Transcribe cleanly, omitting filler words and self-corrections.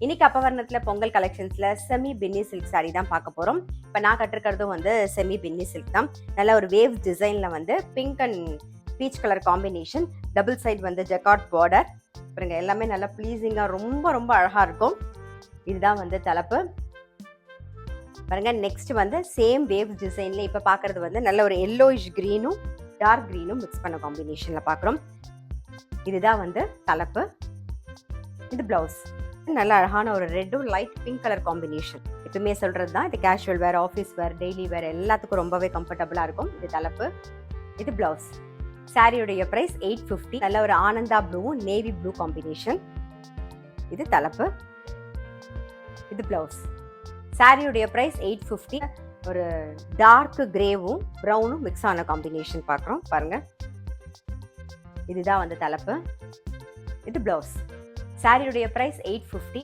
இன்னைக்கு அப்பவர்ணத்தில் பொங்கல் கலெக்ஷன்ஸில் செமி பின்னி சில்க் சாரீ தான் பார்க்க போகிறோம். இப்போ நான் கட்டிருக்கிறதும் வந்து செமி பின்னி சில்க் தான். நல்ல ஒரு வேவ் டிசைனில் வந்து pink and peach colour combination, double side வந்து ஜக்கார்ட் பார்டர். பாருங்க, எல்லாமே நல்லா ப்ளீஸிங்காக ரொம்ப ரொம்ப அழகாக இருக்கும். இதுதான் வந்து தலைப்பு. பாருங்க, நெக்ஸ்ட் வந்து சேம் வேவ் டிசைன்ல இப்போ பார்க்கறது வந்து நல்ல ஒரு எல்லோயிஷ் க்ரீனும் டார்க் க்ரீனும் மிக்ஸ் பண்ண காம்பினேஷனில் பார்க்குறோம். இதுதான் வந்து தலைப்பு. இது பிளவுஸ். நல்ல அழகான ஒரு ரெட்டும் லைட் பிங்க் கலர் காம்பினேஷன். எப்பவுமே சொல்றது தான், இது கேஷுவல் வேர், ஆஃபீஸ் வேர், டெய்லி வேர் எல்லாத்துக்கும் ரொம்பவே கம்ஃபர்டபுளாக இருக்கும். இது தலைப்பு. இது பிளவுஸ். சாரியுடைய பிரைஸ் 850. நல்ல ஒரு ஆனந்தா ப்ளூவும் நேவி ப்ளூ காம்பினேஷன். இது தலைப்பு. இது பிளவுஸ். சாரியுடைய பிரைஸ் 850. ஒரு டார்க் கிரேவும் ப்ரௌனும் மிக்ஸ் ஆன காம்பினேஷன் பார்க்குறோம். பாருங்க, இதுதான் வந்து தலைப்பு. இது பிளவுஸ். சாரியுடைய பிரைஸ் 850.